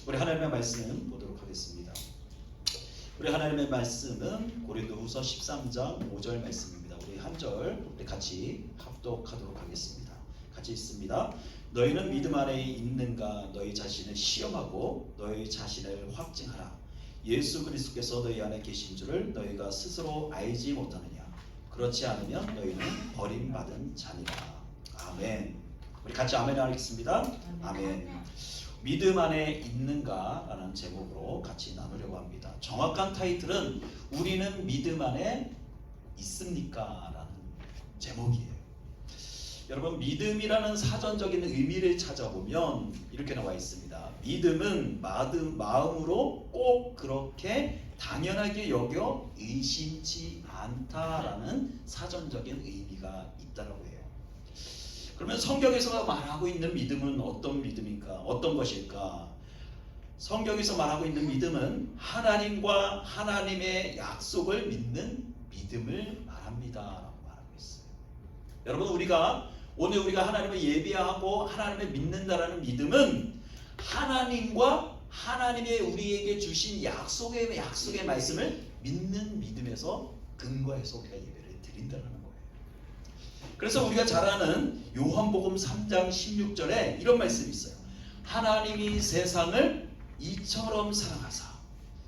우리 하나님의 말씀 보도록 하겠습니다. 우리 하나님의 말씀은 고린도후서 13장 5절 말씀입니다. 우리 한 절 우리 같이 합독하도록 하겠습니다. 같이 읽습니다. 너희는 믿음 안에 있는가? 너희 자신을 시험하고 너희 자신을 확증하라. 예수 그리스도께서 너희 안에 계신 줄을 너희가 스스로 알지 못하느냐? 그렇지 않으면 너희는 버림받은 자니라. 아멘. 우리 같이 아멘 하겠습니다. 아멘. 믿음 안에 있는가? 라는 제목으로 같이 나누려고 합니다. 정확한 타이틀은 우리는 믿음 안에 있습니까? 라는 제목이에요. 여러분, 믿음이라는 사전적인 의미를 찾아보면 이렇게 나와 있습니다. 믿음은 마음으로 꼭 그렇게 당연하게 여겨 의심치 않다라는 사전적인 의미가 있다고 해요. 그러면 성경에서 말하고 있는 믿음은 어떤 믿음일까? 어떤 것일까? 성경에서 말하고 있는 믿음은 하나님과 하나님의 약속을 믿는 믿음을 말합니다 라고 말하고 있어요. 여러분, 오늘 우리가 하나님을 예배하고 하나님을 믿는다라는 믿음은 하나님과 하나님의 우리에게 주신 약속의 말씀을 믿는 믿음에서 근거해서 우리가 예배를 드린다는 거예요. 그래서 우리가 잘 아는 요한복음 3장 16절에 이런 말씀이 있어요. 하나님이 세상을 이처럼 사랑하사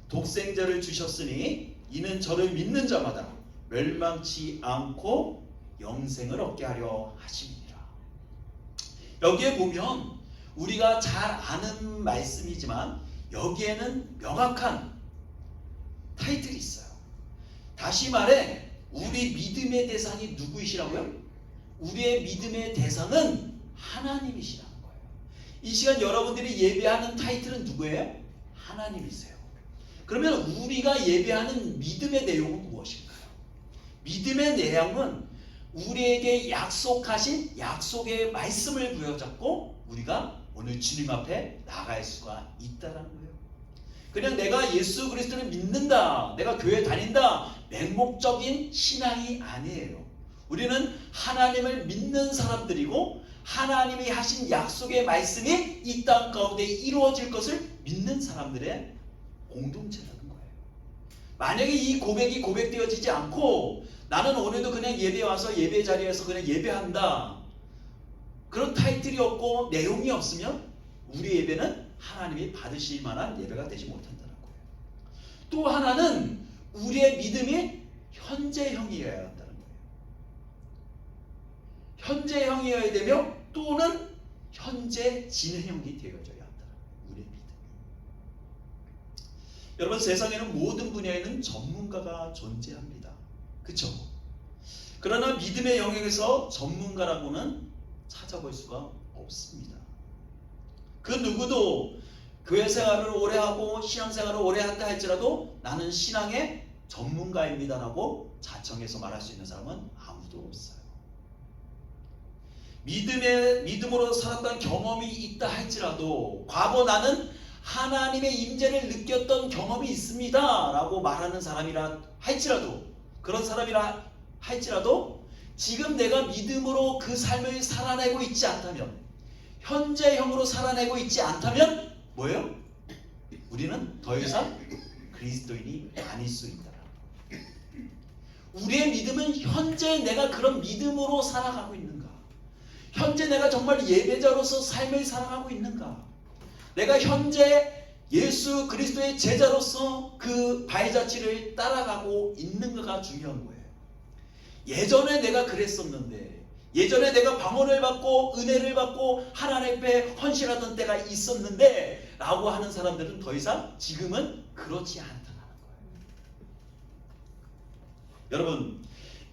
독생자를 주셨으니 이는 저를 믿는 자마다 멸망치 않고 영생을 얻게 하려 하심이니라. 여기에 보면 우리가 잘 아는 말씀이지만 여기에는 명확한 타이틀이 있어요. 다시 말해 우리 믿음의 대상이 누구이시라고요? 우리의 믿음의 대상은 하나님이시라는 거예요. 이 시간 여러분들이 예배하는 타이틀은 누구예요? 하나님이세요. 그러면 우리가 예배하는 믿음의 내용은 무엇일까요? 믿음의 내용은 우리에게 약속하신 약속의 말씀을 부여잡고 우리가 오늘 주님 앞에 나갈 수가 있다는 거예요. 그냥 내가 예수 그리스도를 믿는다, 내가 교회 다닌다, 맹목적인 신앙이 아니에요. 우리는 하나님을 믿는 사람들이고 하나님이 하신 약속의 말씀이 이 땅 가운데 이루어질 것을 믿는 사람들의 공동체라는 거예요. 만약에 이 고백이 고백되어지지 않고 나는 오늘도 그냥 예배 와서 예배 자리에서 그냥 예배한다, 그런 타이틀이 없고 내용이 없으면 우리 예배는 하나님이 받으실 만한 예배가 되지 못한다는 거예요. 또 하나는 우리의 믿음이 현재형이어야 한다는 거예요. 현재형이어야 되며 또는 현재 진행형이 되어져야 한다는 거예요. 우리의 믿음이. 여러분, 세상에는 모든 분야에는 전문가가 존재합니다. 그렇죠? 그러나 믿음의 영역에서 전문가라고는 찾아볼 수가 없습니다. 그 누구도 교회 생활을 오래 하고 신앙생활을 오래 한다 할지라도 나는 신앙의 전문가입니다라고 자청해서 말할 수 있는 사람은 아무도 없어요. 믿음으로 살았던 경험이 있다 할지라도 과거 나는 하나님의 임재를 느꼈던 경험이 있습니다 라고 말하는 사람이라 할지라도, 그런 사람이라 할지라도 지금 내가 믿음으로 그 삶을 살아내고 있지 않다면, 현재형으로 살아내고 있지 않다면 뭐예요? 우리는 더 이상 그리스도인이 아닐 수 있다. 우리의 믿음은 현재 내가 그런 믿음으로 살아가고 있는가? 현재 내가 정말 예배자로서 삶을 살아가고 있는가? 내가 현재 예수 그리스도의 제자로서 그 발자취를 따라가고 있는가가 중요한 거예요. 예전에 내가 그랬었는데, 예전에 내가 방언을 받고 은혜를 받고 하나님 앞에 헌신하던 때가 있었는데 라고 하는 사람들은 더 이상 지금은 그렇지 않다는 거예요. 여러분,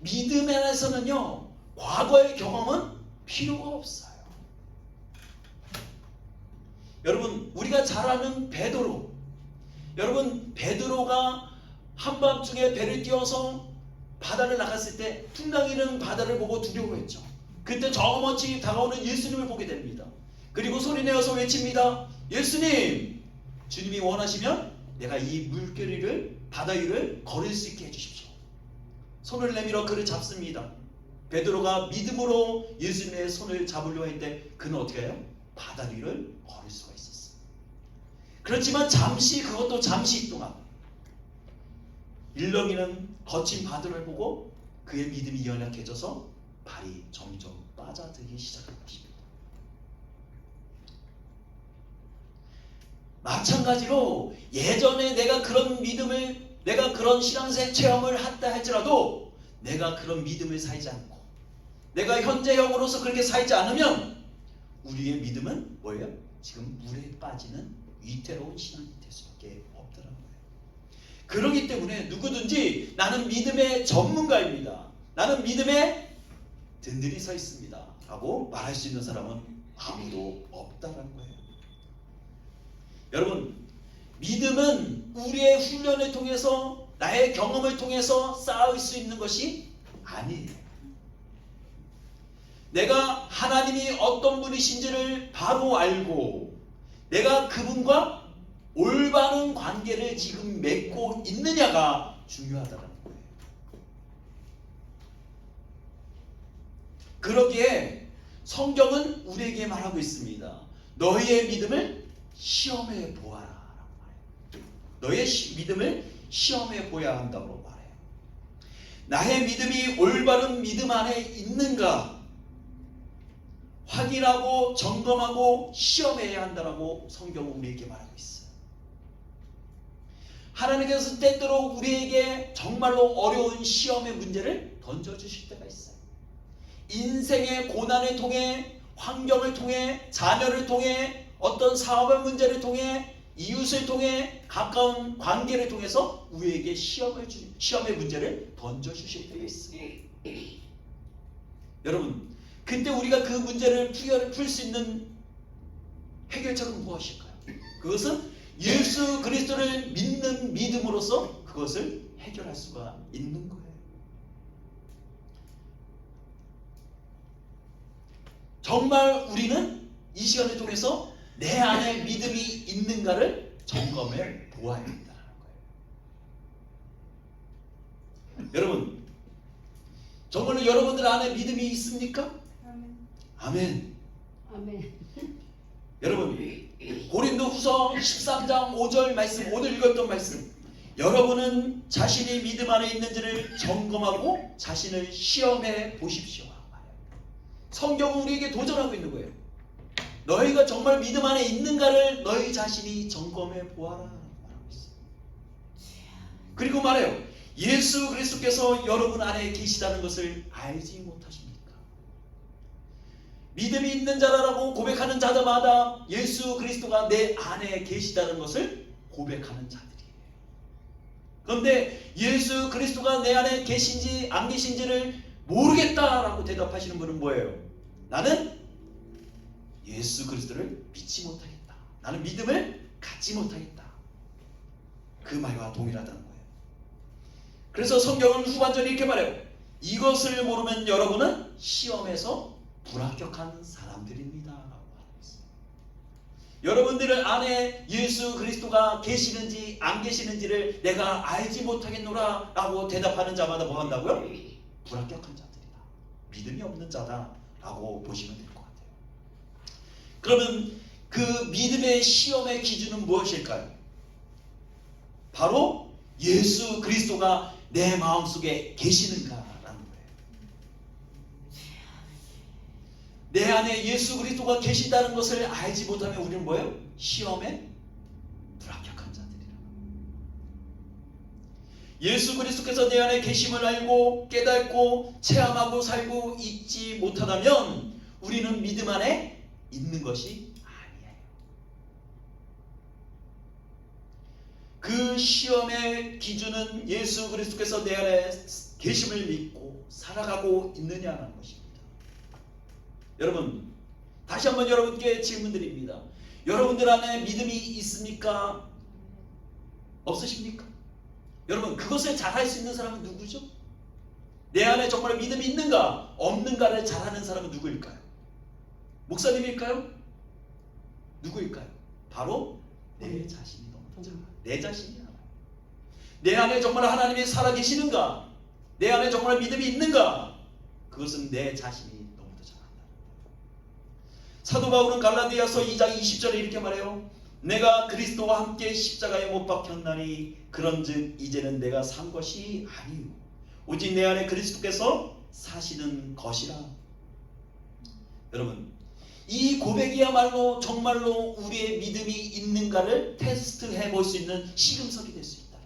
믿음에서는요 과거의 경험은 필요가 없어요. 여러분, 우리가 잘 아는 베드로, 여러분 베드로가 한밤중에 배를 띄워서 바다를 나갔을 때 풍랑이는 바다를 보고 두려워했죠. 그때 저 멀리 다가오는 예수님을 보게 됩니다. 그리고 소리내어서 외칩니다. 예수님, 주님이 원하시면 내가 이 물결을 바다 위를 걸을 수 있게 해주십시오. 손을 내밀어 그를 잡습니다. 베드로가 믿음으로 예수님의 손을 잡으려 했는데 그는 어떻게 해요? 바다 위를 걸을 수가 있었어요. 그렇지만 잠시, 그것도 잠시 동안 일렁이는 거친 바다를 보고 그의 믿음이 연약해져서 발이 점점 빠져들기 시작한 것입니다. 마찬가지로 예전에 내가 그런 믿음을, 내가 그런 신앙생 체험을 했다 할지라도 내가 그런 믿음을 살지 않고 내가 현재형으로서 그렇게 살지 않으면 우리의 믿음은 뭐예요? 지금 물에 빠지는 위태로운 신앙이 될 수밖에 없다는 거예요. 그렇기 때문에 누구든지 나는 믿음의 전문가입니다, 나는 믿음에 든든히 서 있습니다 라고 말할 수 있는 사람은 아무도 없다는 거예요. 여러분, 믿음은 우리의 훈련을 통해서, 나의 경험을 통해서 쌓을 수 있는 것이 아니에요. 내가 하나님이 어떤 분이신지를 바로 알고 내가 그분과 올바른 관계를 지금 맺고 있느냐가 중요하다는 거예요. 그러기에 성경은 우리에게 말하고 있습니다. 너희의 믿음을 시험해 보아라 라고 말해요. 너의 믿음을 시험해 보아야 한다고 말해요. 나의 믿음이 올바른 믿음 안에 있는가 확인하고 점검하고 시험해야 한다고 성경은 우리에게 말하고 있어요. 하나님께서 때때로 우리에게 정말로 어려운 시험의 문제를 던져주실 때가 있어요. 인생의 고난을 통해, 환경을 통해, 자녀를 통해, 어떤 사업의 문제를 통해, 이웃을 통해, 가까운 관계를 통해서 우리에게 시험의 문제를 던져주실 때가 있어요. 여러분, 그때 우리가 그 문제를 풀 수 있는 해결책은 무엇일까요? 그것은 예수 그리스도를 믿는 믿음으로써 그것을 해결할 수가 있는 거예요. 정말 우리는 이 시간을 통해서 내 안에 믿음이 있는가를 점검해 보아야 된다는 거예요. 여러분, 정말로 여러분들 안에 믿음이 있습니까? 아멘. 아멘. 여러분, 고린도후서 13장 5절 말씀, 오늘 읽었던 말씀, 여러분은 자신이 믿음 안에 있는지를 점검하고 자신을 시험해 보십시오. 성경은 우리에게 도전하고 있는 거예요. 너희가 정말 믿음 안에 있는가를 너희 자신이 점검해 보아라 말하고 있어요. 그리고 말해요. 예수 그리스도께서 여러분 안에 계시다는 것을 알지 못하십니까? 믿음이 있는 자라고 고백하는 자마다 예수 그리스도가 내 안에 계시다는 것을 고백하는 자들이에요. 그런데 예수 그리스도가 내 안에 계신지 안 계신지를 모르겠다라고 대답하시는 분은 뭐예요? 나는 예수 그리스도를 믿지 못하겠다, 나는 믿음을 갖지 못하겠다, 그 말과 동일하다는 거예요. 그래서 성경은 후반전에 이렇게 말해요. 이것을 모르면 여러분은 시험에서 불합격한 사람들입니다 라고 말하고 있어요. 여러분들 안에 예수 그리스도가 계시는지 안 계시는지를 내가 알지 못하겠노라 라고 대답하는 자마다 뭐 한다고요? 불합격한 자들이다, 믿음이 없는 자다 라고 보시면 될 것 같아요. 그러면 그 믿음의 시험의 기준은 무엇일까요? 바로 예수 그리스도가 내 마음속에 계시는가라는 거예요. 내 안에 예수 그리스도가 계신다는 것을 알지 못하면 우리는 뭐예요? 시험에 불합격한 자들이라. 예수 그리스도께서 내 안에 계심을 알고 깨닫고 체험하고 살고 있지 못하다면 우리는 믿음 안에 있는 것이 아니에요. 그 시험의 기준은 예수 그리스도께서 내 안에 계심을 믿고 살아가고 있느냐는 것입니다. 여러분, 다시 한번 여러분께 질문드립니다. 여러분들 안에 믿음이 있습니까? 없으십니까? 여러분, 그것을 잘할 수 있는 사람은 누구죠? 내 안에 정말 믿음이 있는가 없는가를 잘하는 사람은 누구일까요? 목사님일까요? 누구일까요? 바로 내 자신이 너무 잘 알아요. 내 자신이 알아요. 내 안에 정말 하나님이 살아계시는가, 내 안에 정말 믿음이 있는가, 그것은 내 자신이 너무도 잘 안다. 사도 바울은 갈라디아서 2장 20절에 이렇게 말해요. 내가 그리스도와 함께 십자가에 못 박혔나니 그런즉 이제는 내가 산 것이 아니요 오직 내 안에 그리스도께서 사시는 것이라. 여러분, 이 고백이야말로 정말로 우리의 믿음이 있는가를 테스트해 볼 수 있는 시금석이 될 수 있다.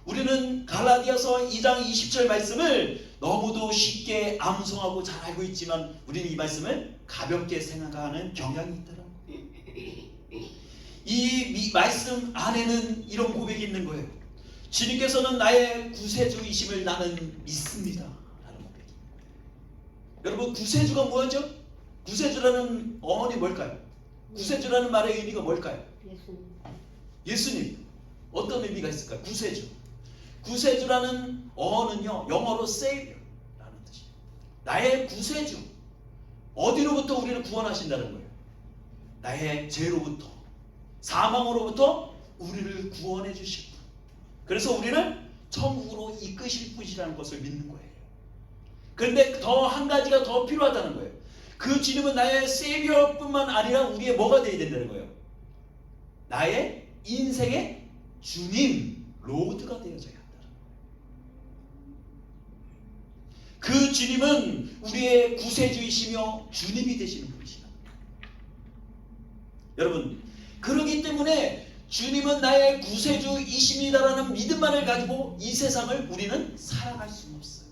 우리는 갈라디아서 2장 20절 말씀을 너무도 쉽게 암송하고 잘 알고 있지만 우리는 이 말씀을 가볍게 생각하는 경향이 있더라. 이 말씀 안에는 이런 고백이 있는 거예요. 주님께서는 나의 구세주이심을 나는 믿습니다 라는 고백이. 여러분, 구세주가 뭐죠? 구세주라는 어원이 뭘까요? 구세주라는 말의 의미가 뭘까요? 예수님. 어떤 의미가 있을까요? 구세주. 구세주라는 어원은요, 영어로 Savior라는 뜻이에요. 나의 구세주. 어디로부터 우리를 구원하신다는 거예요? 나의 죄로부터, 사망으로부터 우리를 구원해 주실 분. 그래서 우리를 천국으로 이끄실 분이라는 것을 믿는 거예요. 그런데 더 한 가지가 더 필요하다는 거예요. 그 주님은 나의 세이비어뿐만 아니라 우리의 뭐가 되어야 된다는 거예요? 나의 인생의 주님, 로드가 되어져야 한다는 거예요. 그 주님은 우리의 구세주이시며 주님이 되시는 분이시다. 여러분, 그러기 때문에 주님은 나의 구세주이십니다라는 믿음만을 가지고 이 세상을 우리는 살아갈 수는 없어요.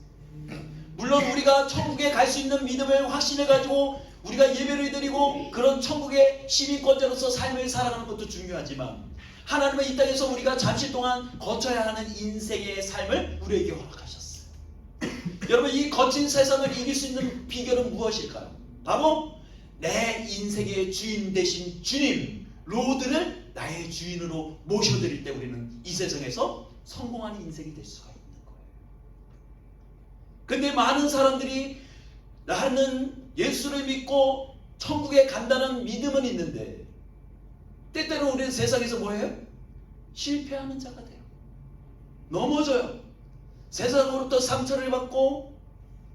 물론 우리가 천국에 갈 수 있는 믿음을 확신해 가지고 우리가 예배를 드리고 그런 천국의 시민권자로서 삶을 살아가는 것도 중요하지만 하나님은 이 땅에서 우리가 잠시 동안 거쳐야 하는 인생의 삶을 우리에게 허락하셨어요. 여러분, 이 거친 세상을 이길 수 있는 비결은 무엇일까요? 바로 내 인생의 주인 되신 주님, 로드를 나의 주인으로 모셔드릴 때 우리는 이 세상에서 성공하는 인생이 될 수가 있는 거예요. 근데 많은 사람들이 나는 예수를 믿고 천국에 간다는 믿음은 있는데 때때로 우리는 세상에서 뭐예요? 실패하는 자가 돼요. 넘어져요. 세상으로부터 상처를 받고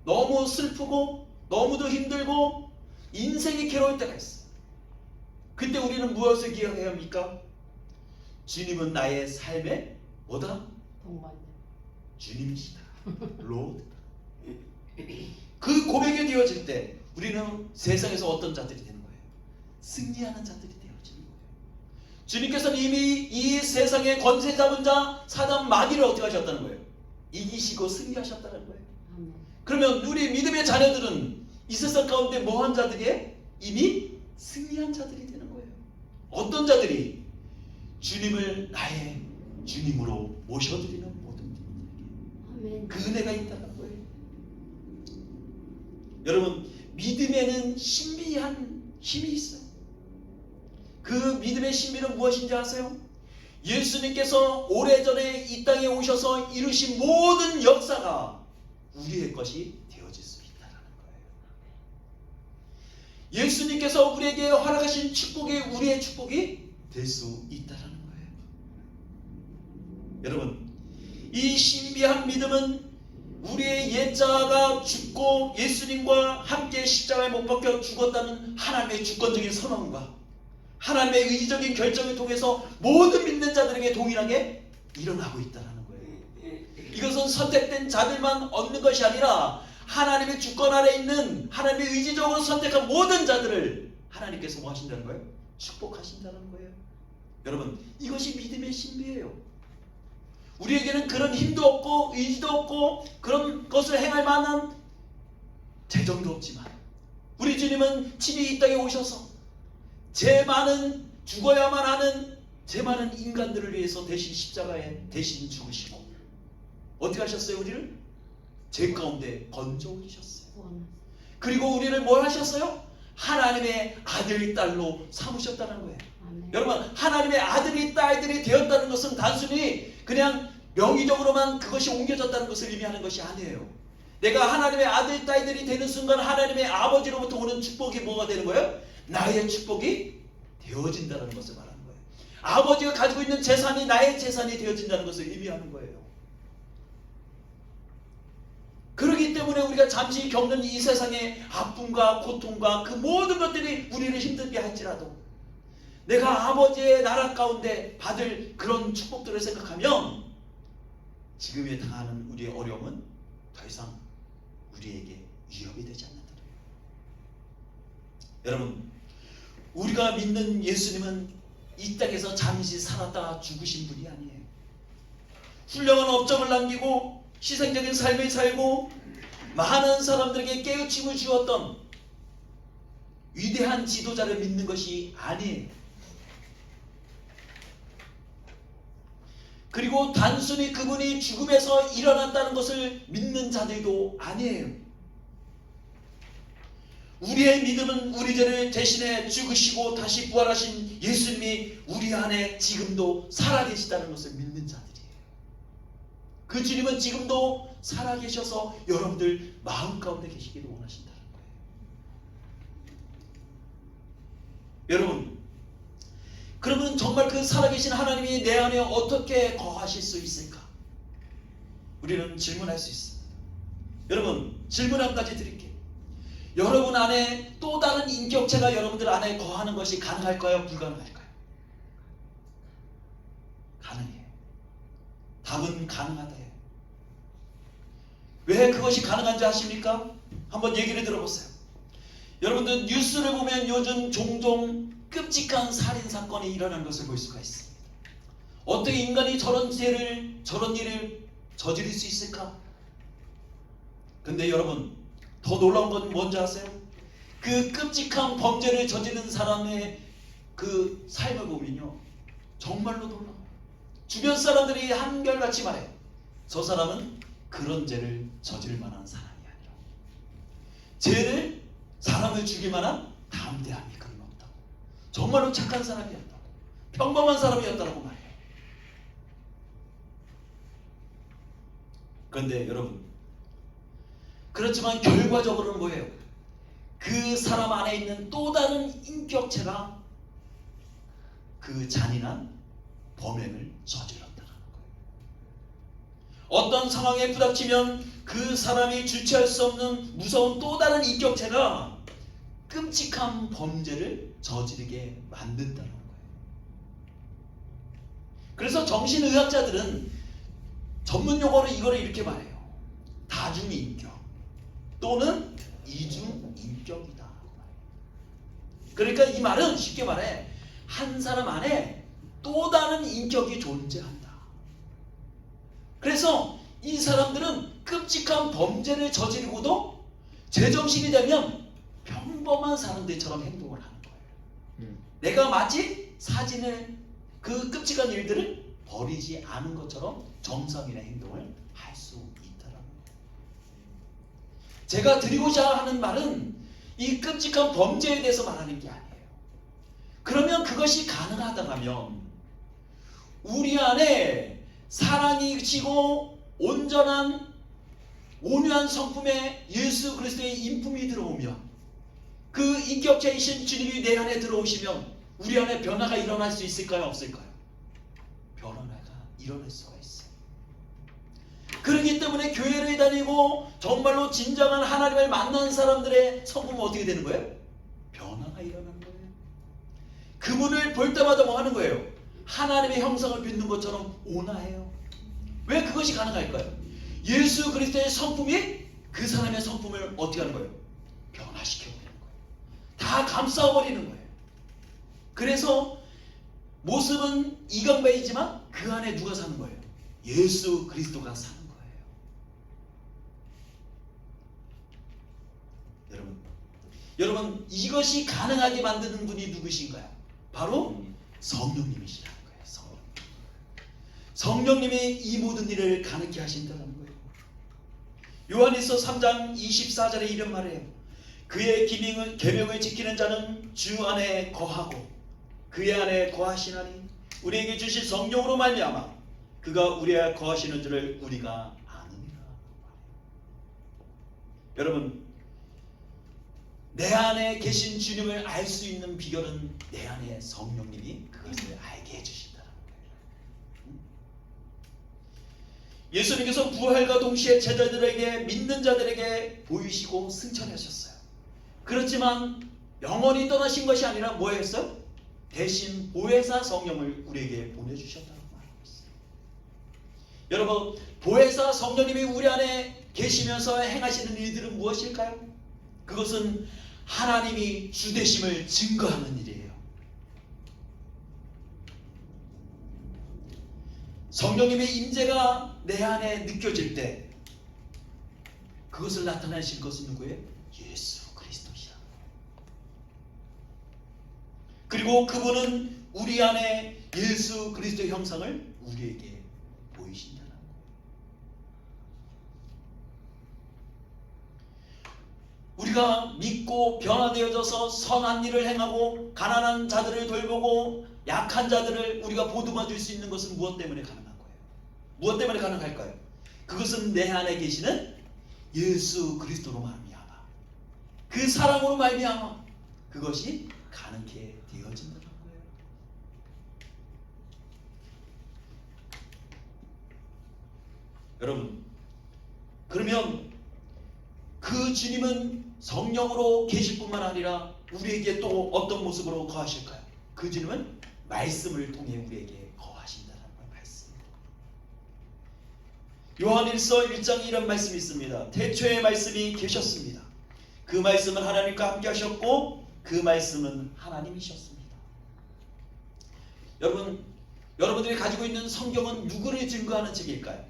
너무 슬프고 너무도 힘들고 인생이 괴로울 때가 있어요. 그때 우리는 무엇을 기억해야 합니까? 주님은 나의 삶의 뭐다? 주님이시다. 로드다. 그 고백이 되어질 때 우리는 세상에서 어떤 자들이 되는 거예요? 승리하는 자들이 되어지는 거예요. 주님께서는 이미 이 세상의 권세 잡은 자 사단 마귀를 어떻게 하셨다는 거예요? 이기시고 승리하셨다는 거예요. 그러면 우리 믿음의 자녀들은 이 세상 가운데 뭐한 자들이에요? 이미 승리한 자들이 되는 거예요. 어떤 자들이? 주님을 나의 주님으로 모셔드리는 모든 분들에게 그 은혜가 있다는 거예요. 여러분, 믿음에는 신비한 힘이 있어요. 그 믿음의 신비는 무엇인지 아세요? 예수님께서 오래전에 이 땅에 오셔서 이루신 모든 역사가 우리의 것이 되어질 수 있다는 거예요. 예수님께서 우리에게 허락하신 축복이 우리의 축복이 될 수 있다는 거예요. 여러분, 이 신비한 믿음은 우리의 옛자가 죽고 예수님과 함께 십자가에 못 박혀 죽었다는 하나님의 주권적인 선언과 하나님의 의지적인 결정을 통해서 모든 믿는 자들에게 동일하게 일어나고 있다는 거예요. 이것은 선택된 자들만 얻는 것이 아니라 하나님의 주권 아래 있는 하나님의 의지적으로 선택한 모든 자들을 하나님께서 뭐 하신다는 거예요? 축복하신다는 거예요. 여러분, 이것이 믿음의 신비예요. 우리에게는 그런 힘도 없고 의지도 없고 그런 것을 행할 만한 재정도 없지만 우리 주님은 친히 이 땅에 오셔서 제 많은 죽어야만 하는 제 많은 인간들을 위해서 대신 십자가에 대신 죽으시고 어떻게 하셨어요? 우리를 죄 가운데 건져 올리셨어요. 그리고 우리를 뭘 하셨어요? 하나님의 아들, 딸로 삼으셨다는 거예요. 여러분, 하나님의 아들이 딸들이 되었다는 것은 단순히 그냥 명의적으로만 그것이 옮겨졌다는 것을 의미하는 것이 아니에요. 내가 하나님의 아들, 딸들이 되는 순간 하나님의 아버지로부터 오는 축복이 뭐가 되는 거예요? 나의 축복이 되어진다는 것을 말하는 거예요. 아버지가 가지고 있는 재산이 나의 재산이 되어진다는 것을 의미하는 거예요. 그렇기 때문에 우리가 잠시 겪는 이 세상의 아픔과 고통과 그 모든 것들이 우리를 힘들게 할지라도 내가 아버지의 나라 가운데 받을 그런 축복들을 생각하면 지금에 당하는 우리의 어려움은 더 이상 우리에게 위협이 되지 않는다. 여러분, 우리가 믿는 예수님은 이 땅에서 잠시 살았다 죽으신 분이 아니에요. 훌륭한 업적을 남기고 희생적인 삶을 살고 많은 사람들에게 깨우침을 주었던 위대한 지도자를 믿는 것이 아니에요. 그리고 단순히 그분이 죽음에서 일어났다는 것을 믿는 자들도 아니에요. 우리의 믿음은 우리 죄를 대신해 죽으시고 다시 부활하신 예수님이 우리 안에 지금도 살아계시다는 것을 믿는 자들이에요. 그 주님은 지금도 살아계셔서 여러분들 마음 가운데 계시기를 원하신다는 거예요. 여러분, 그러면 정말 그 살아계신 하나님이 내 안에 어떻게 거하실 수 있을까? 우리는 질문할 수 있습니다. 여러분, 질문 한 가지 드릴게요. 여러분 안에 또 다른 인격체가 여러분들 안에 거하는 것이 가능할까요? 불가능할까요? 가능해요. 답은 가능하다예요. 왜 그것이 가능한지 아십니까? 한번 얘기를 들어보세요. 여러분들 뉴스를 보면 요즘 종종 끔찍한 살인사건이 일어나는 것을 볼 수가 있습니다. 어떻게 인간이 저런 일을 저지를 수 있을까? 근데 여러분, 더 놀라운 건 뭔지 아세요? 그 끔찍한 범죄를 저지른 사람의 그 삶을 보면요, 정말로 놀라워요. 주변 사람들이 한결같이 말해요. 저 사람은 그런 죄를 저질 만한 사람이 아니라, 사람을 죽일 만한 담대함이 그런 없다고, 정말로 착한 사람이었다고, 평범한 사람이었다고 말해요. 그런데 여러분, 그렇지만 결과적으로는 뭐예요? 그 사람 안에 있는 또 다른 인격체가 그 잔인한 범행을 저질렀다는 거예요. 어떤 상황에 부닥치면 그 사람이 주체할 수 없는 무서운 또 다른 인격체가 끔찍한 범죄를 저지르게 만든다는 거예요. 그래서 정신의학자들은 전문 용어로 이거를 이렇게 말해요. 다중인격 또는 이중인격이다. 그러니까 이 말은 쉽게 말해 한 사람 안에 또 다른 인격이 존재한다. 그래서 이 사람들은 끔찍한 범죄를 저지르고도 제정신이 되면 평범한 사람들처럼 행동을 하는 거예요. 내가 마치 사진을 그 끔찍한 일들을 버리지 않은 것처럼 정상인의 행동을 할 수 있다라는 거예요. 제가 드리고자 하는 말은 이 끔찍한 범죄에 대해서 말하는 게 아니에요. 그러면 그것이 가능하다면 우리 안에 사랑이시고 온전한 온유한 성품의 예수 그리스도의 인품이 들어오면, 그 인격체이신 주님이 내 안에 들어오시면 우리 안에 변화가 일어날 수 있을까요? 없을까요? 변화가 일어날 수가 있어요. 그렇기 때문에 교회를 다니고 정말로 진정한 하나님을 만난 사람들의 성품은 어떻게 되는 거예요? 변화가 일어나는 거예요. 그분을 볼 때마다 뭐 하는 거예요? 하나님의 형상을 빚는 것처럼 온화해요. 왜 그것이 가능할까요? 예수 그리스도의 성품이 그 사람의 성품을 어떻게 하는 거예요? 변화시켜버리는 거예요. 다 감싸버리는 거예요. 그래서 모습은 이강배이지만 그 안에 누가 사는 거예요? 예수 그리스도가 사는 거예요. 여러분 이것이 가능하게 만드는 분이 누구신가요? 바로 성령님이시라는 거예요. 성령님이 이 모든 일을 가능케 하신다는 거예요. 요한일서 3장 24절에 이런 말이에요. 그의 계명을 지키는 자는 주 안에 거하고 그의 안에 거하시나니 우리에게 주신 성령으로 말미암아 그가 우리 안에 거하시는 줄을 우리가 아느니라. 여러분, 내 안에 계신 주님을 알 수 있는 비결은 내 안에 성령님이 그것을 알게 해주신다는 거예요. 예수님께서 부활과 동시에 제자들에게, 믿는 자들에게 보이시고 승천하셨어요. 그렇지만 영원히 떠나신 것이 아니라 뭐 했어요? 대신 보혜사 성령을 우리에게 보내주셨다고 말하고 있어요. 여러분, 보혜사 성령님이 우리 안에 계시면서 행하시는 일들은 무엇일까요? 그것은 하나님이 주되심을 증거하는 일이에요. 성령님의 임재가 내 안에 느껴질 때 그것을 나타내실 것은 누구예요? 예수 그리스도시다. 그리고 그분은 우리 안에 예수 그리스도의 형상을 우리에게 보이신다는 거예요. 우리가 믿고 변화되어져서 선한 일을 행하고 가난한 자들을 돌보고 약한 자들을 우리가 보듬어 줄 수 있는 것은 무엇 때문에 가능한 거예요? 무엇 때문에 가능할까요? 그것은 내 안에 계시는 예수 그리스도로 말미암아, 그 사랑으로 말미암아 그것이 가능케 되어진다는 거예요. 여러분, 그러면 그 주님은 성령으로 계실 뿐만 아니라 우리에게 또 어떤 모습으로 거하실까요? 그 주님은 말씀을 통해 우리에게 거하신다는 말씀. 요한일서 1장 이런 말씀이 있습니다. 태초에 말씀이 계셨습니다. 그 말씀은 하나님과 함께 하셨고 그 말씀은 하나님이셨습니다. 여러분들이 가지고 있는 성경은 누구를 증거하는 책일까요?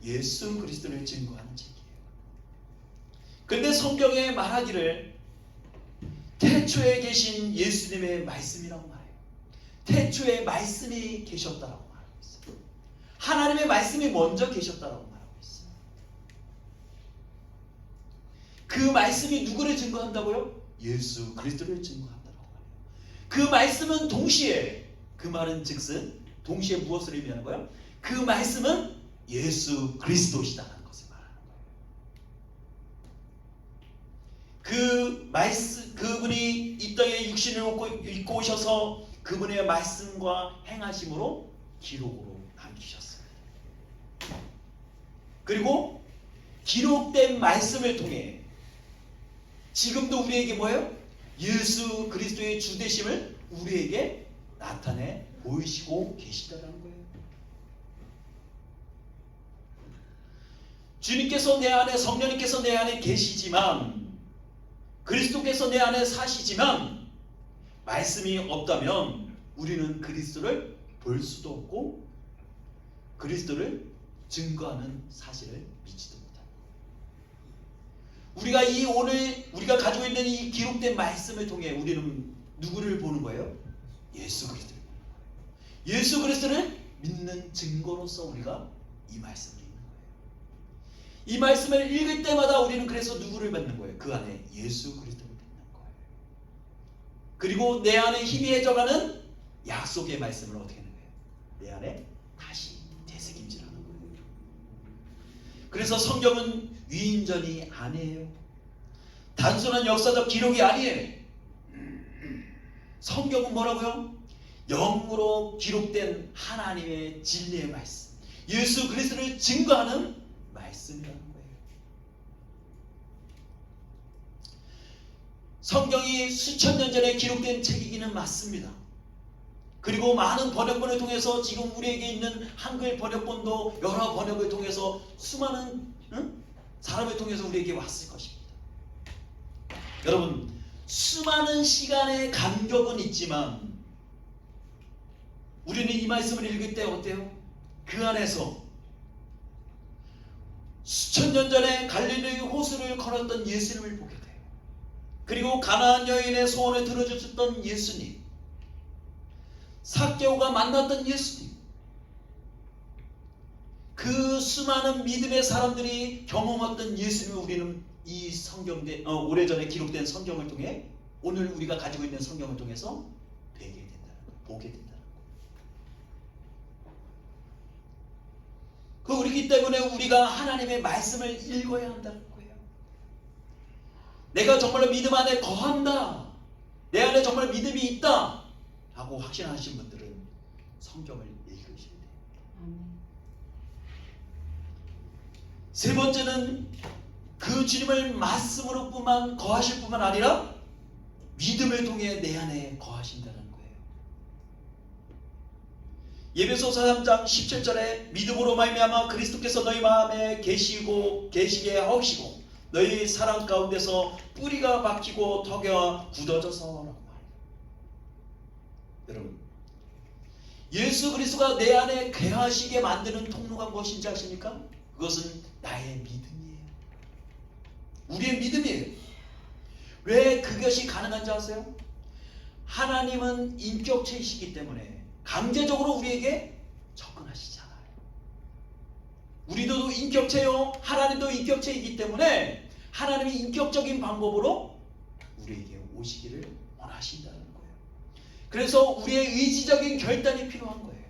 예수 그리스도를 증거하는 책이에요. 그런데 성경에 말하기를 태초에 계신 예수님의 말씀이라고 말해요. 태초에 말씀이 계셨다라고 말하고 있어요. 하나님의 말씀이 먼저 계셨다라고 말하고 있어요. 그 말씀이 누구를 증거한다고요? 예수 그리스도를 증거한다라고 말해요. 그 말씀은 동시에, 그 말은 즉슨 동시에 무엇을 의미하는 거예요? 그 말씀은 예수 그리스도시다는 것을 말하는 거예요. 그분이 이 땅에 육신을 입고 오셔서 그분의 말씀과 행하심으로 기록으로 남기셨습니다. 그리고 기록된 말씀을 통해 지금도 우리에게 뭐예요? 예수 그리스도의 주되심을 우리에게 나타내 보이시고 계시다라는 거예요. 주님께서 내 안에, 성령님께서 내 안에 계시지만, 그리스도께서 내 안에 사시지만 말씀이 없다면 우리는 그리스도를 볼 수도 없고 그리스도를 증거하는 사실을 믿지도 못합니다. 우리가 가지고 있는 이 기록된 말씀을 통해 우리는 누구를 보는 거예요? 예수 그리스도를 보는 거예요. 예수 그리스도를 믿는 증거로서 우리가 이 말씀을 읽는 거예요. 이 말씀을 읽을 때마다 우리는 그래서 누구를 받는 거예요? 그 안에 예수 그리스도를 믿는 거예요. 그리고 내 안에 희미해져가는 약속의 말씀을 어떻게 하는 거예요? 내 안에 다시 되새김질하는 거예요. 그래서 성경은 위인전이 아니에요. 단순한 역사적 기록이 아니에요. 성경은 뭐라고요? 영으로 기록된 하나님의 진리의 말씀, 예수 그리스도를 증거하는 말씀이라는 거예요. 성경이 수천 년 전에 기록된 책이기는 맞습니다. 그리고 많은 번역본을 통해서 지금 우리에게 있는 한글 번역본도 여러 번역을 통해서 수많은 사람을 통해서 우리에게 왔을 것입니다. 여러분, 수많은 시간의 간격은 있지만 우리는 이 말씀을 읽을 때 어때요? 그 안에서 수천 년 전에 갈릴리 호수를 걸었던 예수님을 보게 돼요. 그리고 가나안 여인의 소원을 들어주셨던 예수님, 삭개오가 만났던 예수님, 그 수많은 믿음의 사람들이 경험했던 예수님을 우리는 이 오래전에 기록된 성경을 통해 오늘 우리가 가지고 있는 성경을 통해서 보게 된다는 거예요. 그렇기 때문에 우리가 하나님의 말씀을 읽어야 한다는 거예요. 내가 정말로 믿음 안에 거한다, 내 안에 정말 믿음이 있다 라고 확신하신 분들은 성경을 읽으셔야 돼요. 세 번째는 그 주님을 말씀으로 뿐만 거하실 뿐만 아니라 믿음을 통해 내 안에 거하신다는 거예요. 에베소서 3장 17절에 믿음으로 말미암아 그리스도께서 너희 마음에 계시게 하시고 너희 사랑 가운데서 뿌리가 박히고 덕에 굳어져서 라고 말해요. 여러분, 예수 그리스도가 내 안에 거하시게 만드는 통로가 무엇인지 아십니까? 그것은 나의 믿음이에요. 우리의 믿음이에요. 왜 그것이 가능한지 아세요? 하나님은 인격체이시기 때문에 강제적으로 우리에게 접근하시잖아요. 우리도 인격체요, 하나님도 인격체이기 때문에 하나님이 인격적인 방법으로 우리에게 오시기를 원하신다는 거예요. 그래서 우리의 의지적인 결단이 필요한 거예요.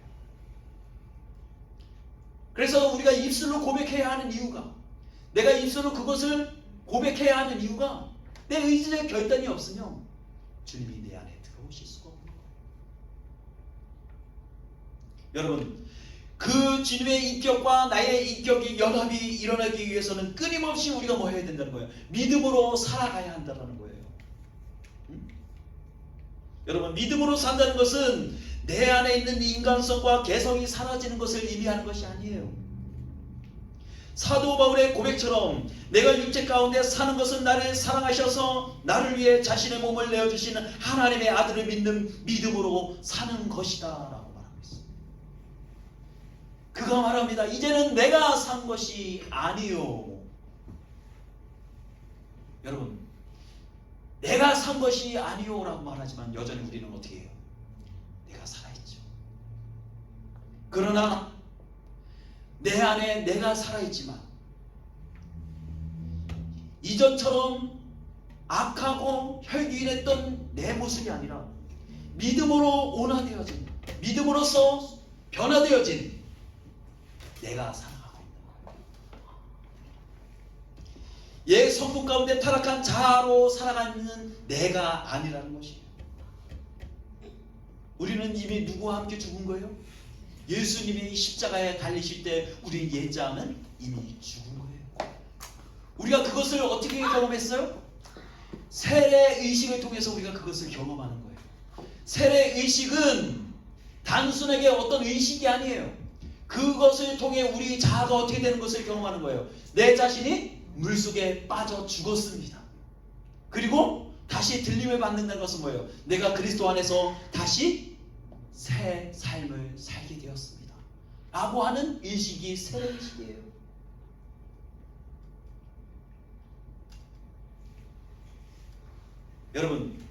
그래서 우리가 입술로 고백해야 하는 이유가, 내가 입술로 그것을 고백해야 하는 이유가 내 의지적 결단이 없으면 주님이 내 안에 들어오실 수가 없는 거예요. 여러분, 그 주님의 인격과 나의 인격의 연합이 일어나기 위해서는 끊임없이 우리가 뭐 해야 된다는 거예요? 믿음으로 살아가야 한다는 거예요. 여러분, 믿음으로 산다는 것은 내 안에 있는 인간성과 개성이 사라지는 것을 의미하는 것이 아니에요. 사도 바울의 고백처럼 내가 육체 가운데 사는 것은 나를 사랑하셔서 나를 위해 자신의 몸을 내어주시는 하나님의 아들을 믿는 믿음으로 사는 것이다 라고 말하고 있습니다. 그가 말합니다. 이제는 내가 산 것이 아니요. 여러분, 내가 산 것이 아니요 라고 말하지만 여전히 우리는 어떻게 해요? 내가 살아있죠. 그러나 내 안에 내가 살아있지만 이전처럼 악하고 혈기인했던 내 모습이 아니라 믿음으로 온화되어진, 믿음으로써 변화되어진 내가 살아가고 있는 거예요. 옛 성품 가운데 타락한 자아로 살아가는 내가 아니라는 것이에요. 우리는 이미 누구와 함께 죽은 거예요? 예수님이 십자가에 달리실 때 우리 옛자는 이미 죽은 거예요. 우리가 그것을 어떻게 경험했어요? 세례 의식을 통해서 우리가 그것을 경험하는 거예요. 세례 의식은 단순하게 어떤 의식이 아니에요. 그것을 통해 우리 자아가 어떻게 되는 것을 경험하는 거예요. 내 자신이 물속에 빠져 죽었습니다. 그리고 다시 들림을 받는다는 것은 뭐예요? 내가 그리스도 안에서 다시 새 삶을 살게 되었습니다 라고 하는 의식이 세례의식이에요. 여러분,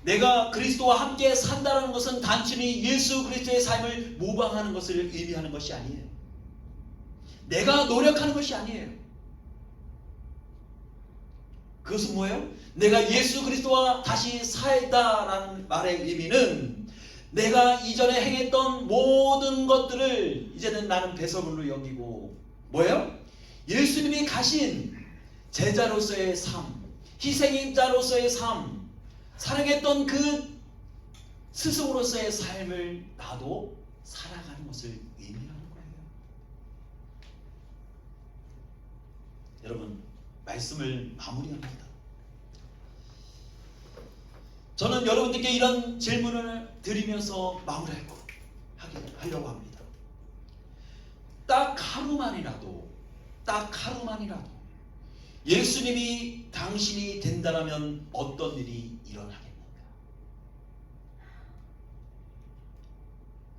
내가 그리스도와 함께 산다는 것은 단순히 예수 그리스도의 삶을 모방하는 것을 의미하는 것이 아니에요. 내가 노력하는 것이 아니에요. 그것은 뭐예요? 내가 예수 그리스도와 다시 살다라는 말의 의미는 내가 이전에 행했던 모든 것들을 이제는 나는 배설물로 여기고 뭐예요? 예수님이 가신 제자로서의 삶, 희생자로서의 삶, 사랑했던 그 스승으로서의 삶을 나도 살아가는 것을 의미하는 거예요. 여러분, 말씀을 마무리합니다. 저는 여러분들께 이런 질문을 드리면서 마무리하려고 합니다. 딱 하루만이라도 예수님이 당신이 된다면 어떤 일이 일어나겠는가?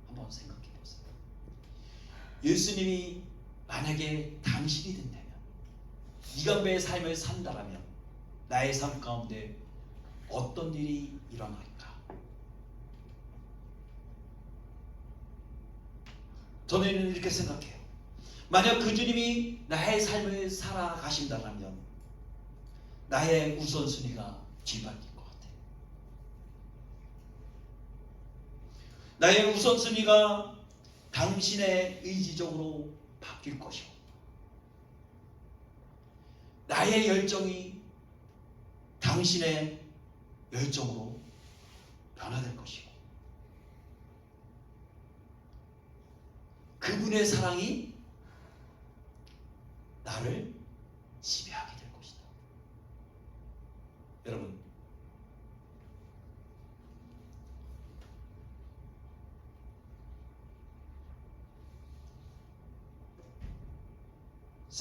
한번 생각해 보세요. 예수님이 만약에 당신이 된다면, 이간배의 삶을 산다면 나의 삶 가운데 어떤 일이 일어날까? 저는 이렇게 생각해요. 만약 그 주님이 나의 삶을 살아가신다면 나의 우선순위가 뒤바뀔 것 같아요. 나의 우선순위가 당신의 의지적으로 바뀔 것이고, 나의 열정이 당신의 열정으로 변화될 것이고, 그분의 사랑이 나를 지배하게 될 것이다. 여러분,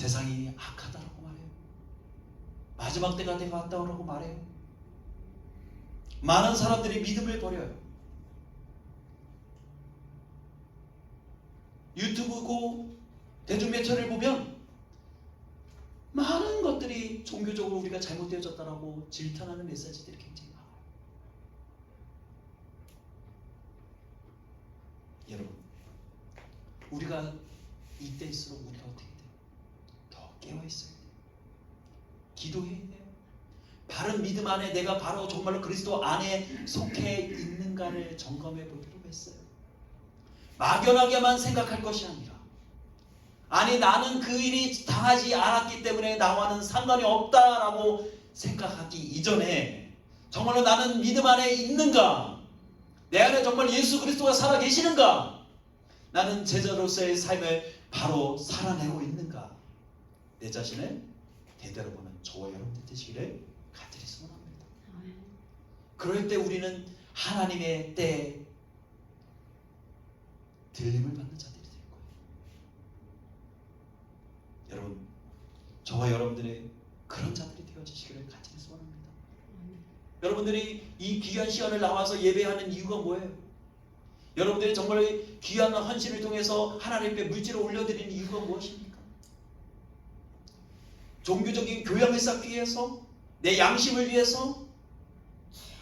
세상이 악하다라고 말해요. 마지막 때가 되어왔다고 말해요. 많은 사람들이 믿음을 버려요. 유튜브고 대중매체를 보면 많은 것들이 종교적으로 우리가 잘못되어졌다라고 질타하는 메시지들이 굉장히 많아요. 여러분, 우리가 이때일수록 우리가 어떻게 돼요? 더 깨어있어야 돼요. 기도해야 돼요. 바른 믿음 안에 내가 바로 정말로 그리스도 안에 속해 있는가를 점검해 볼 필요가 있어요. 막연하게만 생각할 것이 아니라, 아니 나는 그 일이 당하지 않았기 때문에 나와는 상관이 없다라고 생각하기 이전에 정말로 나는 믿음 안에 있는가? 내 안에 정말 예수 그리스도가 살아 계시는가? 나는 제자로서의 삶을 바로 살아내고 있는가? 내 자신을 되돌아보는 저와 여러분들 되시기를 간절히 소원합니다. 그럴 때 우리는 하나님의 때에 들림을 받는 자들이 될 거예요. 여러분, 저와 여러분들의 그런 자들이 되어주시기를 간절히 소원합니다. 여러분들이 이 귀한 시간을 나와서 예배하는 이유가 뭐예요? 여러분들이 정말 귀한 헌신을 통해서 하나님 앞에 물질을 올려드리는 이유가 무엇입니까? 종교적인 교양을 쌓기 위해서? 내 양심을 위해서?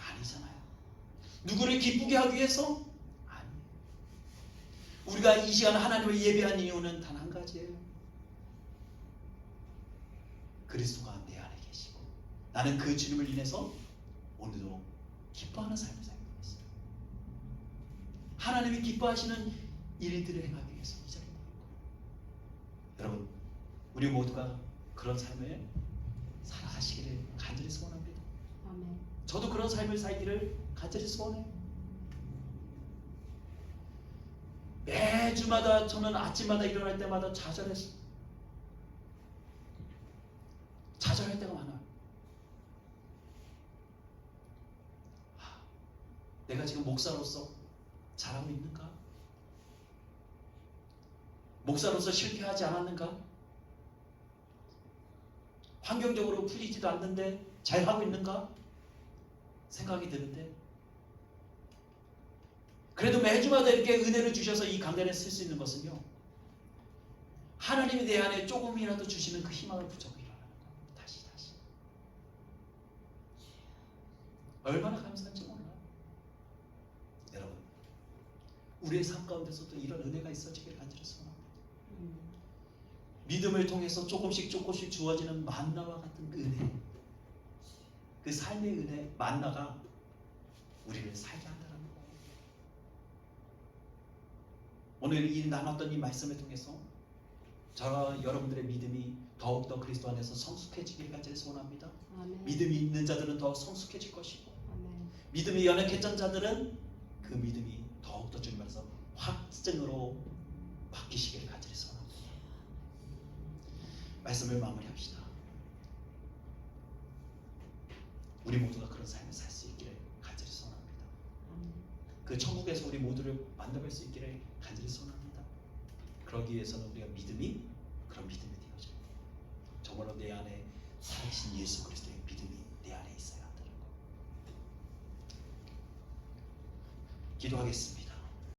아니잖아요. 누구를 기쁘게 하기 위해서? 아니에요. 우리가 이 시간 하나님을 예배한 이유는 단 한 가지예요. 그리스도가 내 안에 계시고 나는 그 주님을 인해서 오늘도 기뻐하는 삶을 살고 있어요. 하나님이 기뻐하시는 일들을 행하기 위해서 이 자리에 모인 거예요. 여러분, 우리 모두가 그런 삶을 살아가시기를 간절히 소원합니다. 아멘. 저도 그런 삶을 살기를 간절히 소원해요. 매주마다 저는 아침마다 일어날 때마다 좌절했어요. 좌절할 때가 많아요. 내가 지금 목사로서 잘하고 있는가? 목사로서 실패하지 않았는가? 환경적으로 풀리지도 않는데 잘하고 있는가? 생각이 드는데, 그래도 매주마다 이렇게 은혜를 주셔서 이 강단에 쓸 수 있는 것은요, 하나님이 내 안에 조금이라도 주시는 그 희망을 붙잡고 일어나는 거예요. 다시 얼마나 감사한지 몰라요. 여러분, 우리의 삶 가운데서도 이런 은혜가 있어지기를 간절히 소원합니다. 믿음을 통해서 조금씩 주어지는 만나와 같은 은혜, 그 삶의 은혜, 만나가 우리를 살게 한다는 거예요. 오늘 이 나눴던 이 말씀을 통해서 저와 여러분들의 믿음이 더욱더 그리스도 안에서 성숙해지기를 간절히 소원합니다. 아멘. 믿음이 있는 자들은 더 성숙해질 것이고, 아멘. 믿음이 연약했던 자들은 그 믿음이 더욱더 주님 안에서 확증으로 바뀌시기를 간절히 소원합니다. 말씀을 마무리합시다. 우리 모두가 그런 삶을 살 수 있기를 간절히 소원합니다. 그 천국에서 우리 모두를 만나뵐 수 있기를 간절히 소원합니다. 그러기 위해서는 우리가 믿음이 그런 믿음이 되어져야 돼요. 정말로 내 안에 살아계신 예수 그리스도의 믿음이 내 안에 있어야 한다는 거. 기도하겠습니다.